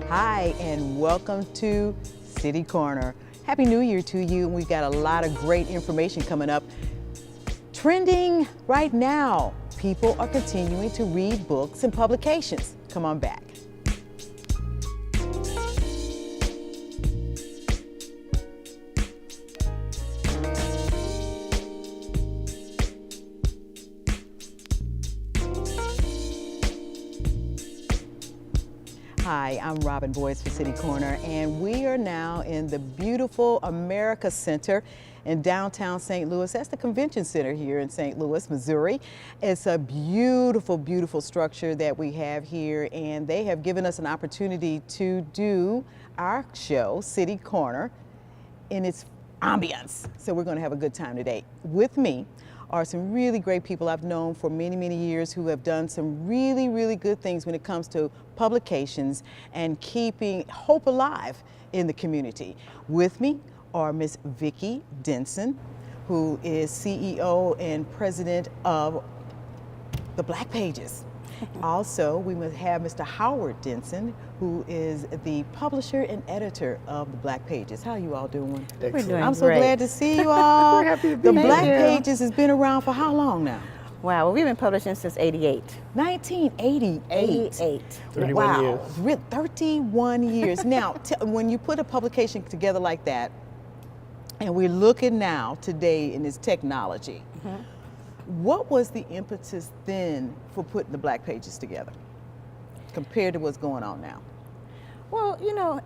Hi, and welcome to City Corner. Happy New Year to you, and we've got a lot of great information coming up. Trending right now, people are continuing to read books and publications. Come on back. Hi, I'm Robin Boyce for City Corner, and we are now in the beautiful America Center in downtown St. Louis. That's the convention center here in St. Louis, Missouri. It's a beautiful, beautiful structure that we have here, and they have given us an opportunity to do our show, City Corner, in its ambiance. So we're going to have a good time today. With me are some really great people I've known for many, many years who have done some really, really good things when it comes to publications and keeping hope alive in the community. With me are Miss Vicki Denson, who is CEO and president of the Black Pages. Also, we must have Mr. Howard Denson, who is the publisher and editor of the Black Pages. How are you all doing? We're doing I'm so great. glad to see you all. We're happy to be The here. Black Thank you. Pages has been around for how long now? Wow, well, we've been publishing since 88. 1988. 88. 31 wow, years. 31 years. Now, when you put a publication together like that, and we're looking now today in this technology, what was the impetus then for putting the Black Pages together compared to what's going on now? Well, you know,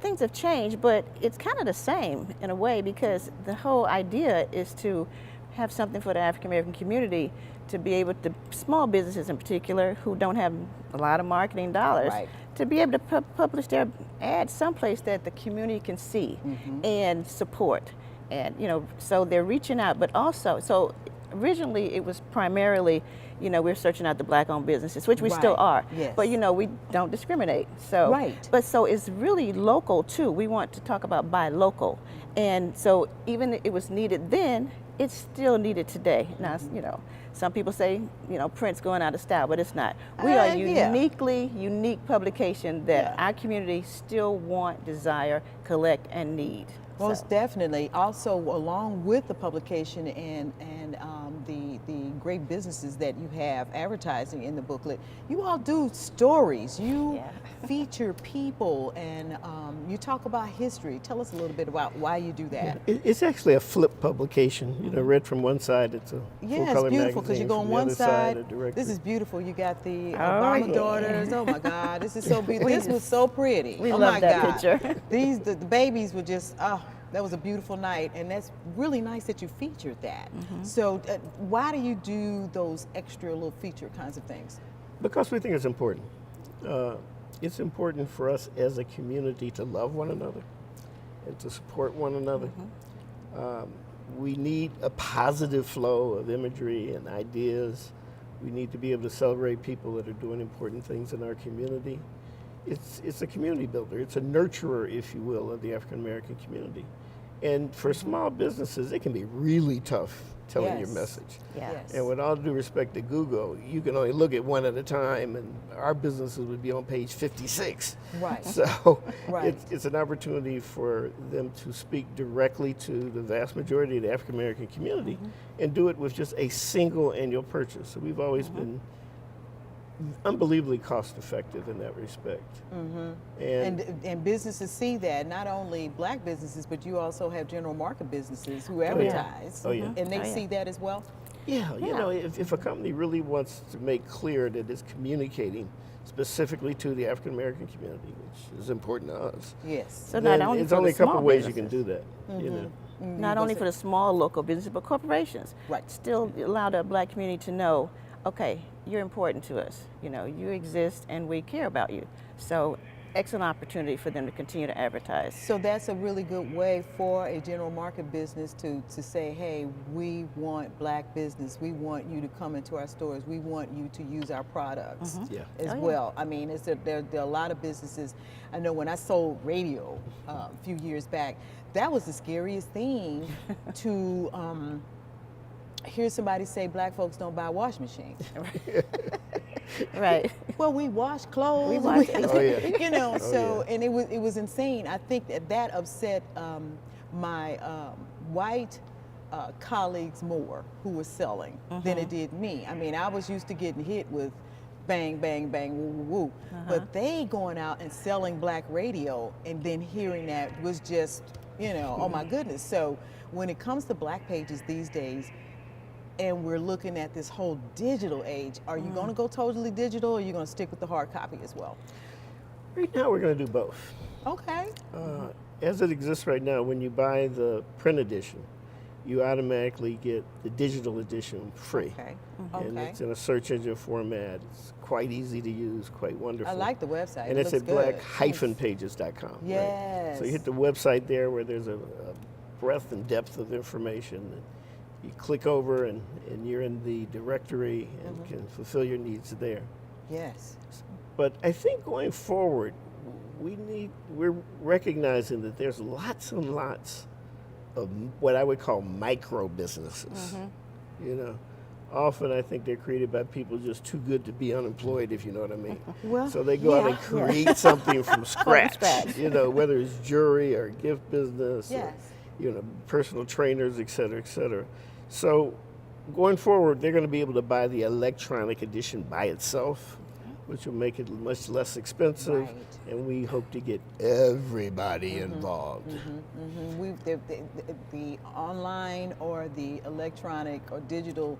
things have changed, but it's kind of the same in a way, because the whole idea is to have something for the African American community to be able to, small businesses in particular, who don't have a lot of marketing dollars, Right. to be able to publish their ads someplace that the community can see and support. And, you know, so they're reaching out, but also, so originally it was primarily, you know, we're searching out the Black-owned businesses, which we still Right. are. Yes. But, you know, we don't discriminate. So, Right. but so it's really local too. We want to talk about buy local. And so even if it was needed then, it's still needed today. Now, you know, some people say, you know, print's going out of style, but it's not. We are Yeah. unique publication that Yeah. our community still want, desire, collect, and need. Most So, definitely. Also, along with the publication and the great businesses that you have advertising in the booklet, you all do stories. You Yeah. feature people, and you talk about history. Tell us a little bit about why you do that. It's actually a flip publication. You know, read from one side, it's a Yeah, full-color it's beautiful because magazine. you go on From the one other side. a directory. This is beautiful. You got the Oh, Obama yeah. daughters. Oh my God, this is so beautiful. This was so pretty. We oh love my that God. picture. The babies were just, that was a beautiful night, and that's really nice that you featured that. So why do you do those extra little feature kinds of things? Because we think it's important. It's important for us as a community to love one another and to support one another. We need a positive flow of imagery and ideas. We need to be able to celebrate people that are doing important things in our community. It's a community builder. It's a nurturer, if you will, of the African American community. And for small businesses, it can be really tough telling your Yes. message. yeah. Yes. And with all due respect to Google, you can only look at one at a time, and our businesses would be on page 56. Right. So Right. it's an opportunity for them to speak directly to the vast majority of the African American community and do it with just a single annual purchase. So we've always been unbelievably cost effective in that respect. And businesses see that, not only Black businesses, but you also have general market businesses who advertise. Oh, yeah. And they Oh, yeah. see that as well? Yeah, you know, if a company really wants to make clear that it's communicating specifically to the African American community, which is important to us, Yes. So then not only it's for only a the couple small ways you can businesses. do that. You know, Not only for the small local businesses, but corporations. Right. Still allow the Black community to know, okay, you're important to us. You know, you exist and we care about you. So excellent opportunity for them to continue to advertise. So that's a really good way for a general market business to say, hey, we want Black business. We want you to come into our stores. We want you to use our products Yeah. as Oh, yeah. well. I mean, there are a lot of businesses. I know when I sold radio a few years back, that was the scariest thing to hear somebody say Black folks don't buy washing machines. Right. Well, we wash clothes. We wash it. Oh, yeah. You know, Oh, so yeah. and it was insane. I think that upset my white colleagues more who were selling than it did me. I mean, I was used to getting hit with bang, bang, bang, woo, woo, woo. But they going out and selling black radio and then hearing that was just, you know, oh my goodness. So when it comes to black pages these days, and we're looking at this whole digital age, are you going to go totally digital, or are you going to stick with the hard copy as well? Right now, we're going to do both. Okay. As it exists right now, when you buy the print edition, you automatically get the digital edition free. Okay. And Okay. it's in a search engine format. It's quite easy to use, quite wonderful. I like the website. And It it's looks at good. black-pages.com. Right? Yes. So you hit the website there where there's a breadth and depth of information. You click over and you're in the directory and can fulfill your needs there. Yes. But I think going forward, we're recognizing that there's lots and lots of what I would call micro businesses. You know, often I think they're created by people just too good to be unemployed, if you know what I mean. Well, So they go out and yeah. create something from scratch. scratch. You know, whether it's jewelry or gift business, Yes. or, you know, personal trainers, et cetera, et cetera. So going forward, they're going to be able to buy the electronic edition by itself, which will make it much less expensive, Right. and we hope to get everybody involved. The online or the electronic or digital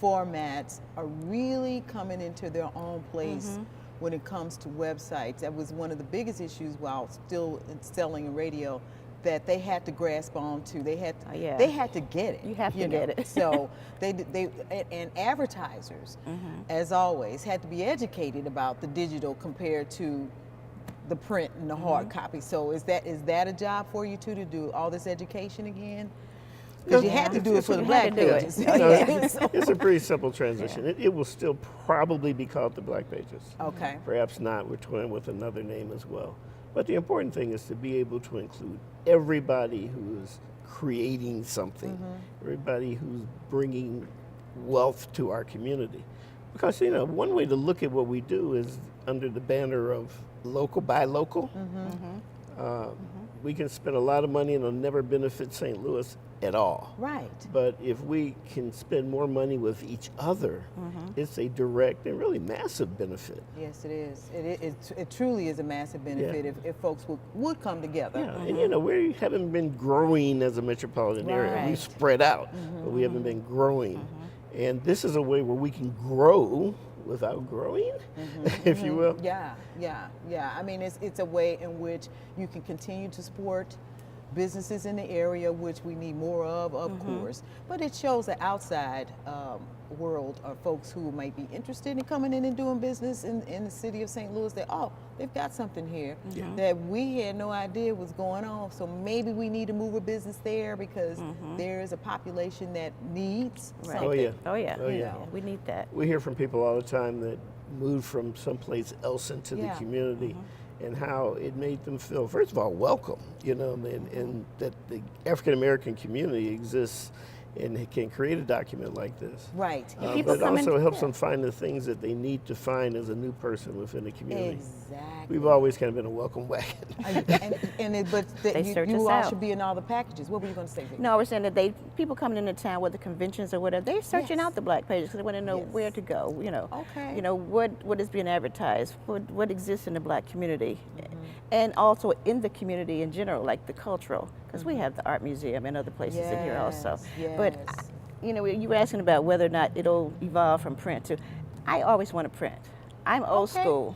formats are really coming into their own place when it comes to websites. That was one of the biggest issues while still selling in radio, that they had to grasp onto. They had to, Yeah. they had to get it. You have to know. get it. So and advertisers, as always, had to be educated about the digital compared to the print and the hard copy. So is that a job for you too, to do all this education again? Because you had to do it for the You black had to do it. pages. It's a pretty simple transition. It will still probably be called the Black Pages. Okay. Perhaps not. We're toying with another name as well. But the important thing is to be able to include everybody who is creating something, everybody who's bringing wealth to our community. Because, you know, one way to look at what we do is under the banner of local buy local. We can spend a lot of money and it'll never benefit St. Louis at all. Right. But if we can spend more money with each other, it's a direct and really massive benefit. Yes, it is. It truly is a massive benefit if folks would come together. Yeah, and you know, we haven't been growing as a metropolitan area. Right. We've spread out, but we haven't been growing. And this is a way where we can grow without growing, if you will. Yeah. I mean, it's a way in which you can continue to support businesses in the area, which we need more of course. But it shows the outside world or folks who might be interested in coming in and doing business in the city of St. Louis that, oh, they've got something here that we had no idea was going on. So maybe we need to move a business there because there is a population that needs something. Oh yeah. Oh yeah. Oh, yeah. We need that. We hear from people all the time that moved from someplace else into the community and how it made them feel, first of all, welcome, you know, and that the African American community exists and can create a document like this. Right. people But it come in- also helps them find the things that they need to find as a new person within the community. Exactly. We've always kind of been a welcome wagon. They search you us all out. should be in all the packages. What were you going to say, Vicky? No, I was saying that people coming into town, whether conventions or whatever, they're searching Yes. out the Black Pages because they want to know Yes. where to go. You know, Okay. You know what is being advertised, what exists in the Black community, and also in the community in general, like the cultural, because we have the art museum and other places in here also. Yes, But yes. you know, you were asking about whether or not it'll evolve from print to. I always want to print. I'm old Okay. school.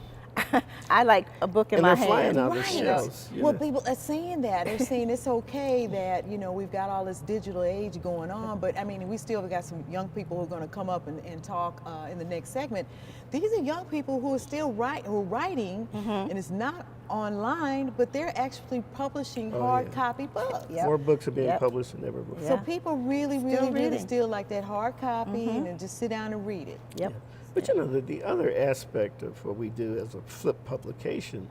I like a book in And my they're flying hand. out the Right. shelves. you Well, know. people are saying that. They're saying it's okay that, you know, we've got all this digital age going on, but I mean, we still got some young people who are going to come up and talk in the next segment. These are young people who are still writing, and it's not online, but they're actually publishing hard copy books. More books are being Yep. published than ever before. So Yeah. people really reading. still like that hard copy and just sit down and read it. Yep. But you know, the other aspect of what we do as a flip publication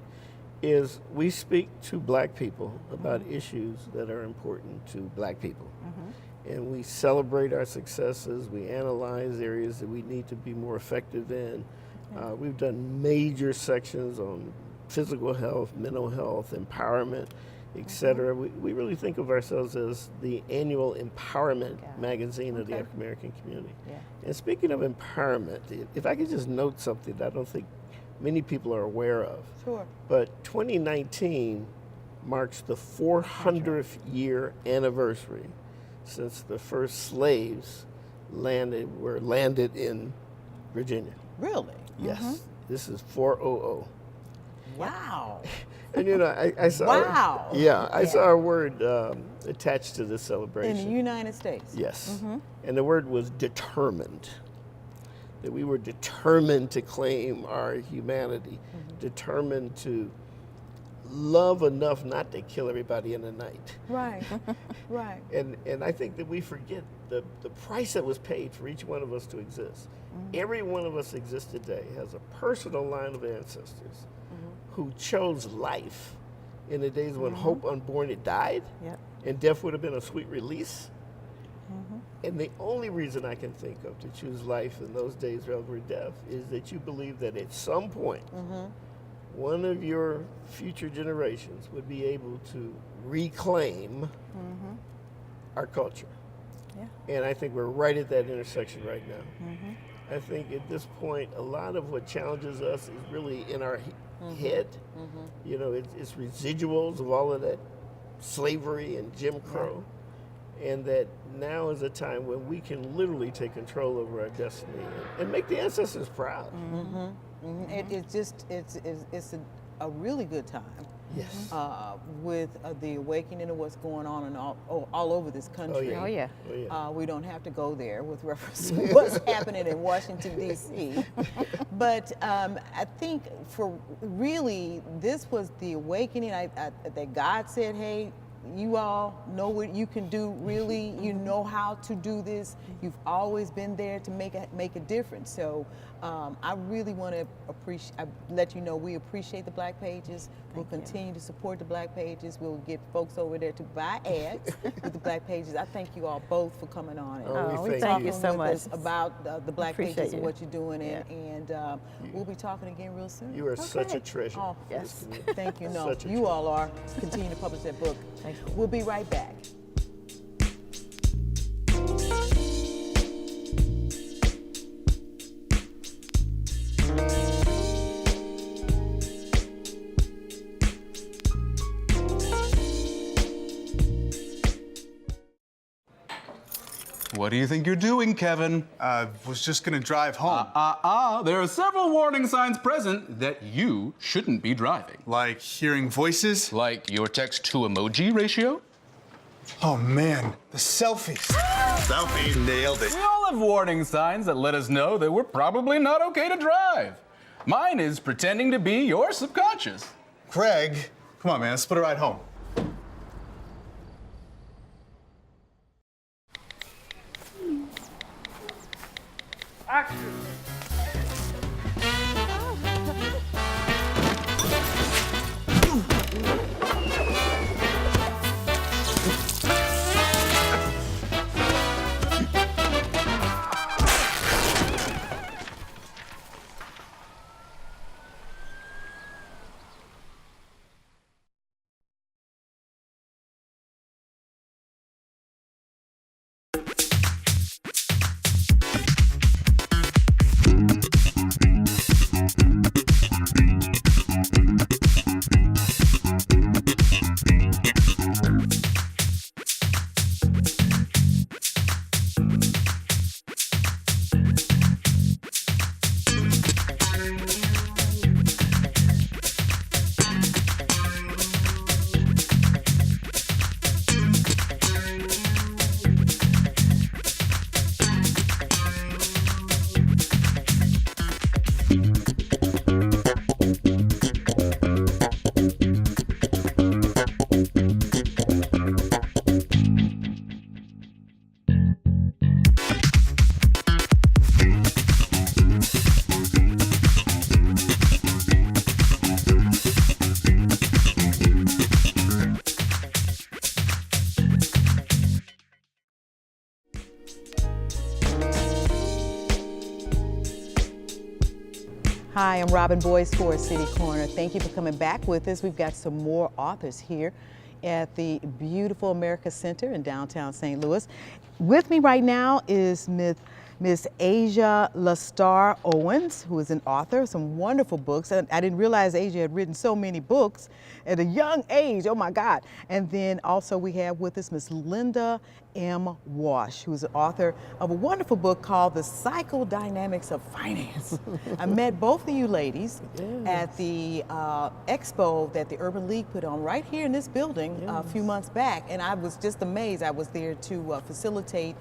is we speak to Black people about issues that are important to Black people. And we celebrate our successes, we analyze areas that we need to be more effective in, We've done major sections on physical health, mental health, empowerment, etc. We really think of ourselves as the annual empowerment magazine of the African American community. Yeah. And speaking of empowerment, if I could just note something that I don't think many people are aware of. Sure. But 2019 marks the 400th year anniversary since the first slaves were landed in Virginia. Really? Yes, this is 400. Wow. And you know, I saw. Wow. I saw a word attached to this In celebration. the United States. Yes, and the word was determined. That we were determined to claim our humanity, determined to love enough not to kill everybody in the night. Right. Right. And I think that we forget the price that was paid for each one of us to exist. Every one of us exists today has a personal line of ancestors who chose life in the days when hope unborn had died, and death would have been a sweet release. And the only reason I can think of to choose life in those days over death is that you believe that at some point, one of your future generations would be able to reclaim our culture. Yeah. And I think we're right at that intersection right now. I think at this point, a lot of what challenges us is really in our head. You know, it's residuals of all of that slavery and Jim Crow. And that now is a time when we can literally take control over our destiny and make the ancestors proud. It's a really good time. Yes. With the awakening of what's going on in all over this country. Oh, yeah. We don't have to go there with reference to what's happening in Washington, D.C. But I think for really, this was the awakening that God said, hey, you all know what you can do, really. You know how to do this. You've always been there to make a difference. So I really want to let you know we appreciate the Black Pages. We'll continue to support the Black Pages. We'll get folks over there to buy ads with the Black Pages. I thank you all both for coming on and we thank you so much about the Black Pages and you. what you're doing. And we'll be talking again real soon. You are such a treasure. Oh, yes. Thank you. No, Such a you all are. Continue to publish that book. Thank you. We'll be right back. What do you think you're doing, Kevin? Was just gonna drive home. There are several warning signs present that you shouldn't be driving. Like hearing voices? Like your text to emoji ratio? Oh man, the selfies. Selfie, nailed it. We all have warning signs that let us know that we're probably not okay to drive. Mine is pretending to be your subconscious. Craig, come on man, let's split a ride home. Action! Hi, I'm Robin Boyce for City Corner. Thank you for coming back with us. We've got some more authors here at the beautiful America Center in downtown St. Louis. With me right now is Miss Asia Lastar Owens, who is an author of some wonderful books. I didn't realize Asia had written so many books at a young age, oh my God. And then also we have with us Miss Linda M. Wash, who's an author of a wonderful book called The Psychodynamics of Finance. I met both of you ladies at the expo that the Urban League put on right here in this building a few months back, and I was just amazed. I was there to facilitate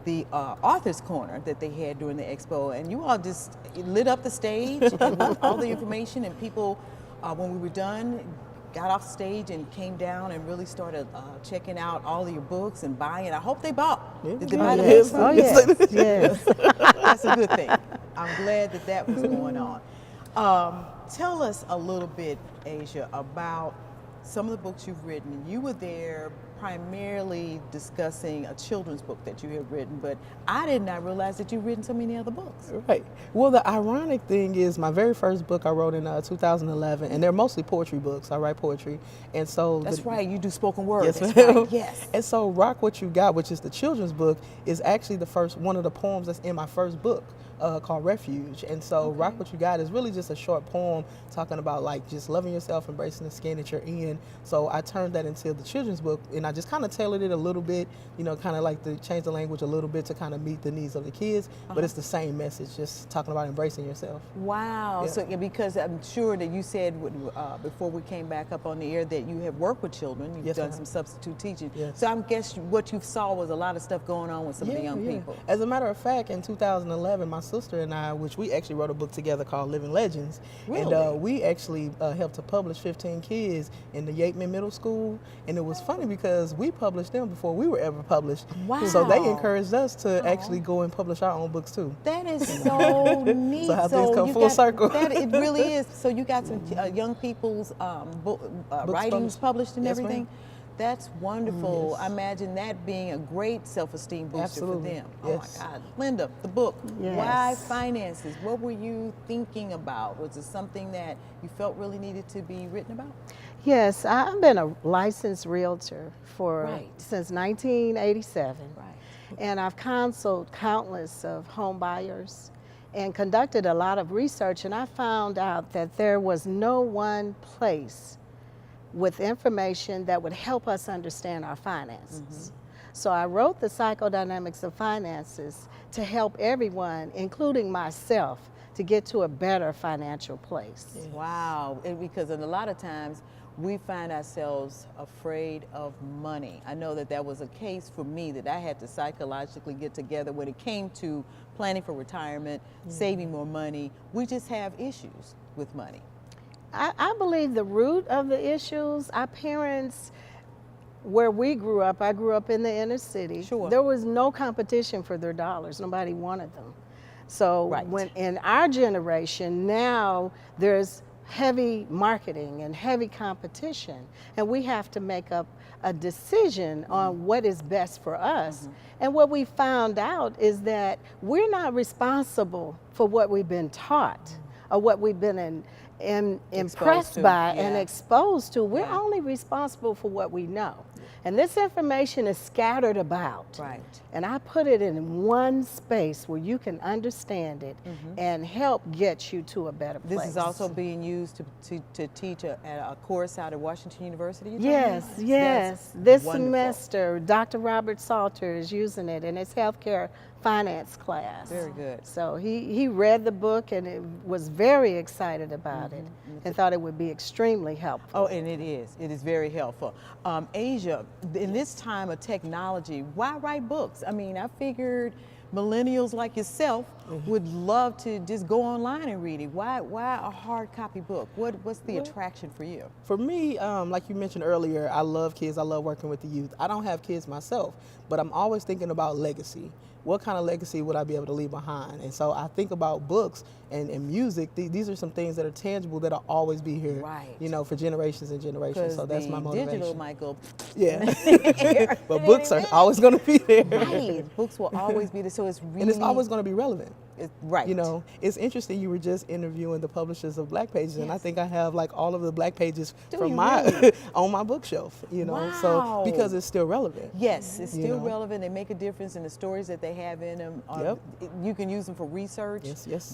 the author's corner that they had during the expo, and you all just lit up the stage with all the information, and people, when we were done, got off stage and came down and really started checking out all of your books and buying. I hope they bought. Did they buy the books? Oh, yes, yes. That's a good thing. I'm glad that that was going on. Tell us a little bit, Asia, about some of the books you've written. You were there primarily discussing a children's book that you had written, but I did not realize that you've written so many other books. Right. Well, the ironic thing is my very first book I wrote in 2011, and they're mostly poetry books. I write poetry. And so That's right, you do spoken word. Yes, That's ma'am. right. Yes. And so Rock What You Got, which is the children's book, is actually one of the poems that's in my first book. Called Refuge. And so Rock What You Got is really just a short poem talking about like just loving yourself, embracing the skin that you're in. So I turned that into the children's book, and I just kind of tailored it a little bit, you know, kind of like to change the language a little bit to kind of meet the needs of the kids, but it's the same message, just talking about embracing yourself. Wow. Yeah. So because I'm sure that you said before we came back up on the air that you have worked with children, you've Yes, done ma'am. some substitute teaching. Yes. So I'm guessing what you saw was a lot of stuff going on with some of the young people. As a matter of fact, in 2011, my sister and I, which we actually wrote a book together called Living Legends. Really? And we actually helped to publish 15 kids in the Yateman Middle School. And it was funny because we published them before we were ever published. Wow. So they encouraged us to actually go and publish our own books too. That is so neat. So how things come you full circle. It really is. So you got some young people's writings published and Yes, ma'am. everything. That's wonderful. Yes. I imagine that being a great self-esteem booster Absolutely. for them. Yes. Oh my God. Linda, the book, Yes. Why Finances? What were you thinking about? Was it something that you felt really needed to be written about? Yes, I've been a licensed realtor since 1987. Right. And I've counseled countless of home buyers and conducted a lot of research, and I found out that there was no one place with information that would help us understand our finances. So I wrote The Psychodynamics of Finances to help everyone, including myself, to get to a better financial place. Wow, because a lot of times we find ourselves afraid of money. I know that that was a case for me that I had to psychologically get together when it came to planning for retirement, saving more money. We just have issues with money. I believe the root of the issues, our parents, where we grew up, I grew up in the inner city. Sure. There was no competition for their dollars. Nobody wanted them. So Right. when in our generation, now there's heavy marketing and heavy competition, and we have to make up a decision on what is best for us. And what we found out is that we're not responsible for what we've been taught or what we've been impressed to, by yeah. and exposed to. We're Yeah. only responsible for what we know. And this information is scattered about. Right. And I put it in one space where you can understand it and help get you to a better place. This is also being used to teach at a course out at Washington University? you told me? Yes, That's yes. This wonderful. semester, Dr. Robert Salter is using it in his healthcare finance class. Very good. So he read the book and it was very excited about it and thought it would be extremely helpful. Oh, and it is. It is very helpful. Asia, in this time of technology, why write books? I mean, I figured millennials like yourself would love to just go online and read it. Why a hard copy book? What's the attraction for you? For me, like you mentioned earlier, I love kids. I love working with the youth. I don't have kids myself, but I'm always thinking about legacy. What kind of legacy would I be able to leave behind? And so I think about books and music. These are some things that are tangible that'll always be here, Right. you know, for generations and generations. So that's my motivation. Digital might go. Yeah. But books are always going to be there. Right. Books will always be there. So it's really. And it's always going to be relevant. Right. You know, it's interesting. You were just interviewing the publishers of Black Pages, and I think I have like all of the Black Pages from my on my bookshelf. You know, so because it's still relevant. Yes, it's still relevant. They make a difference in the stories that they have in them. You can use them for research,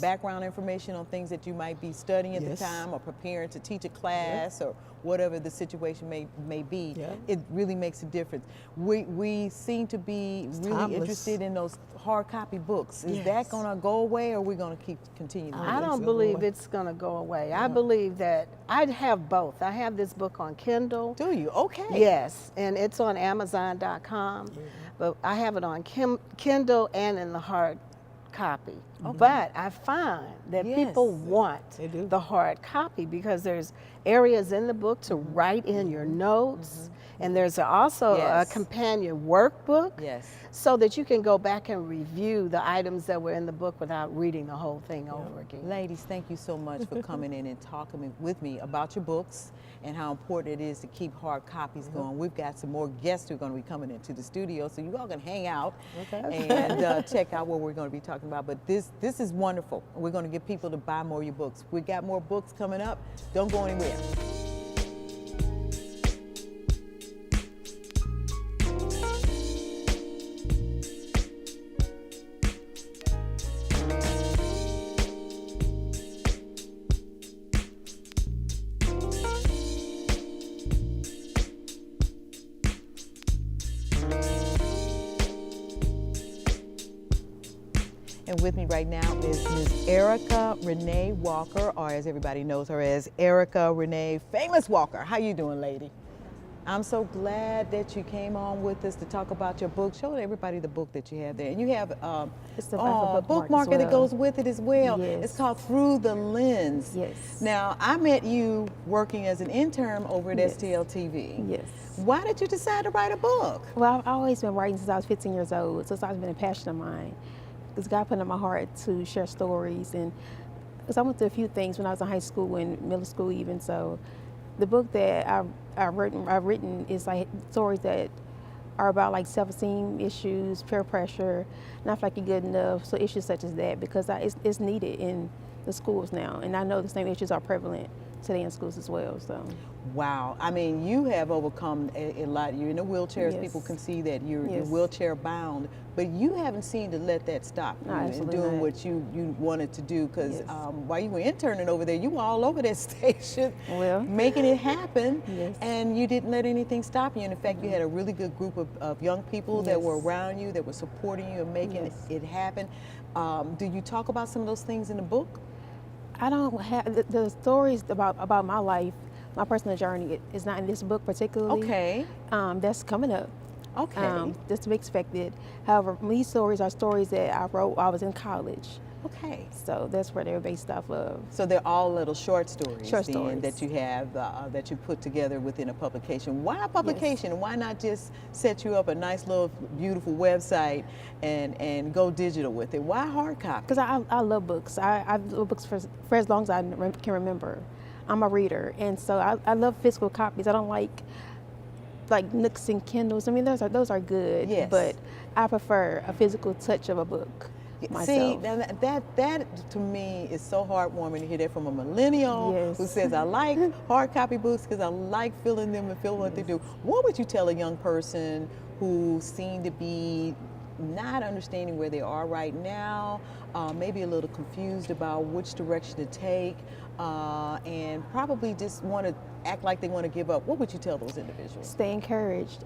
background information on things that you might be studying at the time or preparing to teach a class or whatever the situation may be. It really makes a difference. We seem to be really interested in those hard copy books. Is that going to go away, or are we going to continue? I don't believe it's going to go away. I believe that I'd have both. I have this book on Kindle. Do you? Okay. Yes, and it's on Amazon.com, but I have it on Kindle and in the hard copy. But I find that people want the hard copy because there's areas in the book to write in your notes, and there's also a companion workbook so that you can go back and review the items that were in the book without reading the whole thing over again. Ladies, thank you so much for coming in and talking with me about your books and how important it is to keep hard copies going. We've got some more guests who are going to be coming into the studio, so you all can hang out and check out what we're going to be talking about. But this is wonderful. We're going to get people to buy more of your books. We got more books coming up. Don't go anywhere. And with me right now is Ms. Erica Renee Walker, or as everybody knows her as Erica Renee Famous Walker. How you doing, lady? I'm so glad that you came on with us to talk about your book. Show everybody the book that you have there. And you have a bookmark that goes with it as well. It's called Through the Lens. Now, I met you working as an intern over at STL TV. Why did you decide to write a book? Well, I've always been writing since I was 15 years old, so it's always been a passion of mine. Because God put it in my heart to share stories, and because I went through a few things when I was in high school and middle school even. So the book that I've written is like stories that are about like self-esteem issues, peer pressure, not feel like you're good enough, so issues such as that, because it's needed in the schools now, and I know the same issues are prevalent today in schools as well. So. Wow, I mean, you have overcome a lot. You're in a wheelchair, as people can see that you're wheelchair bound, but you haven't seemed to let that stop you and doing what you wanted to do, because while you were interning over there, you were all over that station making it happen, and you didn't let anything stop you. And in fact, you had a really good group of young people that were around you, that were supporting you and making it happen. Do you talk about some of those things in the book? I don't have the stories about my life. My personal journey is not in this book particularly. Okay. That's coming up. Okay. That's to be expected. However, these stories are stories that I wrote while I was in college. Okay. So that's where they're based off of. So they're all little short stories, short stories that you have, that you put together within a publication. Why a publication? Why not just set you up a nice little beautiful website and go digital with it? Why hard copy? Because I love books. I've loved books for as long as I can remember. I'm a reader, and so I love physical copies. I don't like Nooks and Kindles. I mean, those are good, but I prefer a physical touch of a book myself. See, that to me is so heartwarming to hear that from a millennial who says, I like hard copy books because I like feeling them and feeling what they do. What would you tell a young person who seemed to be not understanding where they are right now, maybe a little confused about which direction to take, and probably just want to act like they want to give up? What would you tell those individuals? Stay encouraged.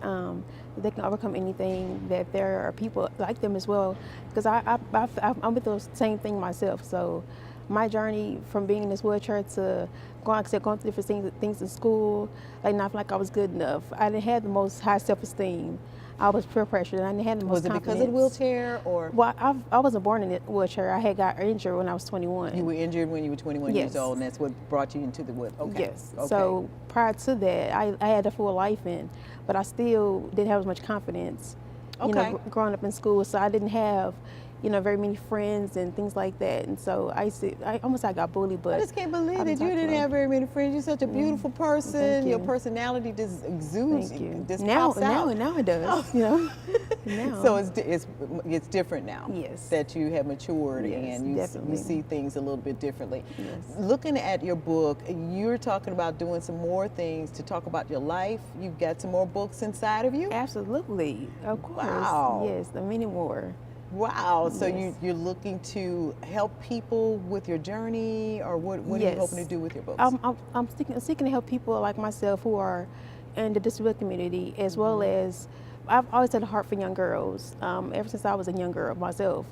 They can overcome anything, that there are people like them as well. Because I'm with the same thing myself. So my journey from being in this wheelchair to going through different things in school, like not like I was good enough. I didn't have the most high self-esteem. I was peer pressured, and I didn't have the most confidence. Was it because of the wheelchair, or? Well, I wasn't born in a wheelchair. I had got injured when I was 21. You were injured when you were 21 years old, and that's what brought you into the wheel. Okay. Yes. Okay. So prior to that, I had a full life in, but I still didn't have as much confidence. You know, growing up in school, so I didn't have very many friends and things like that. And so I almost I got bullied, but I just can't believe I've that been you didn't talking have very many friends. You're such a beautiful person. Thank Your you. personality just exudes. Thank you. Just Now pops out. now it does. Now. So it's different now. Yes. That you have matured Yes, and you definitely. see things a little bit differently. Yes. Looking at your book, you're talking about doing some more things to talk about your life. You've got some more books inside of you. Absolutely, of course. Wow. Yes, there are many more. Wow. So Yes. you're looking to help people with your journey, or what are you Yes. hoping to do with your books? I'm seeking to help people like myself who are in the disability community, as well as I've always had a heart for young girls ever since I was a young girl myself.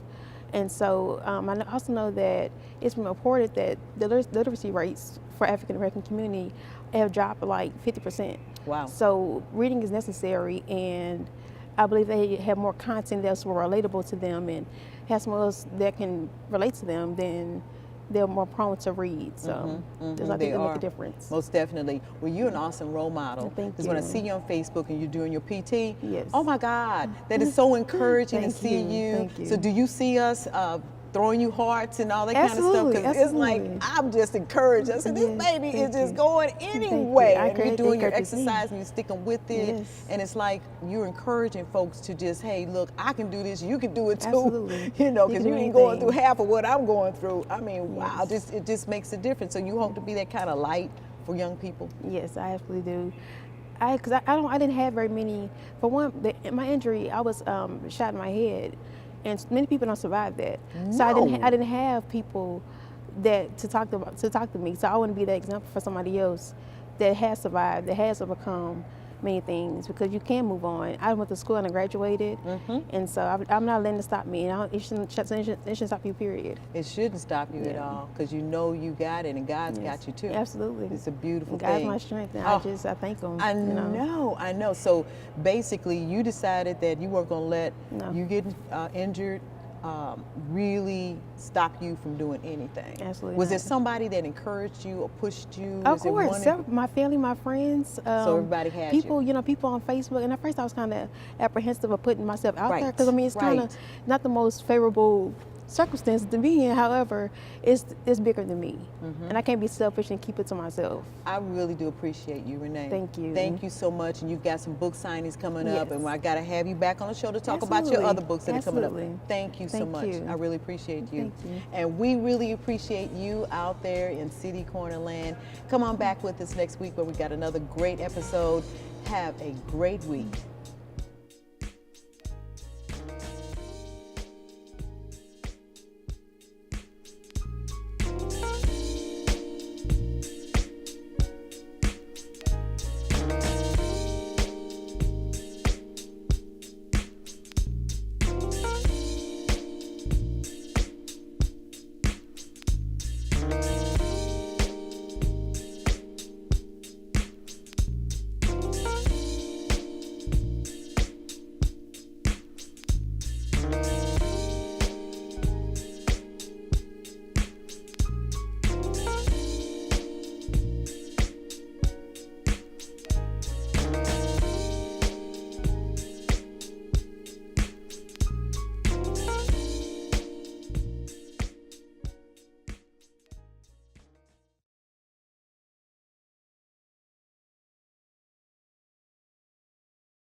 And so I also know that it's been reported that the literacy rates for African American community have dropped like 50%. Wow. So reading is necessary, and I believe they have more content that's more relatable to them and has more else that can relate to them, then they're more prone to read. So I think they make a difference. Most definitely. Well, you're an awesome role model. Thank Because when I you. see you on Facebook and you're doing your PT, Yes. oh my God, that is so encouraging to Thank see you. you. Thank you. So do you see us throwing you hearts and all that Absolutely, kind of stuff? Because it's like, absolutely. I'm just encouraged. I said, this Yes, baby is thank just you. going Thank you. anyway. I And you're create doing your encouragement. exercise and you're sticking with it. Yes. And it's like you're encouraging folks to just, hey, look, I can do this. You can do it too. Absolutely. You know, You because can you do ain't going through anything. half of what I'm going through. I mean, wow, Yes. it just makes a difference. So you hope to be that kind of light for young people? Yes, I absolutely do. I didn't have very many. For one, my injury, I was shot in my head, and many people don't survive that. So I didn't have people that to talk to me. So I want to be that example for somebody else that has survived, that has overcome many things, because you can move on. I went to school and I graduated, and so I'm not letting it stop me. And it shouldn't stop you, period. It shouldn't stop you at Yeah. all, because you know you got it, and God's Yes. got you too. Absolutely. It's a beautiful And God's thing. my strength, and Oh, I thank Him. I know. So basically, you decided that you weren't going to let No. you getting injured really stop you from doing anything. Absolutely Was there not. somebody that encouraged you or pushed you? Of Was there course, one- my family, my friends. So everybody had people, people on Facebook. And at first, I was kind of apprehensive of putting myself out there, Right, because it's kind right. of not the most favorable circumstances to be in. However, it's bigger than me, and I can't be selfish and keep it to myself. I really do appreciate you, Renee. Thank you. Thank you so much. And you've got some book signings coming up, Yes. and I got to have you back on the show to talk about your Absolutely. other books that are coming Absolutely. up. Thank you so Thank much. you. I really appreciate you. Thank you. And we really appreciate you out there in City Corner Land. Come on back with us next week where we got another great episode. Have a great week.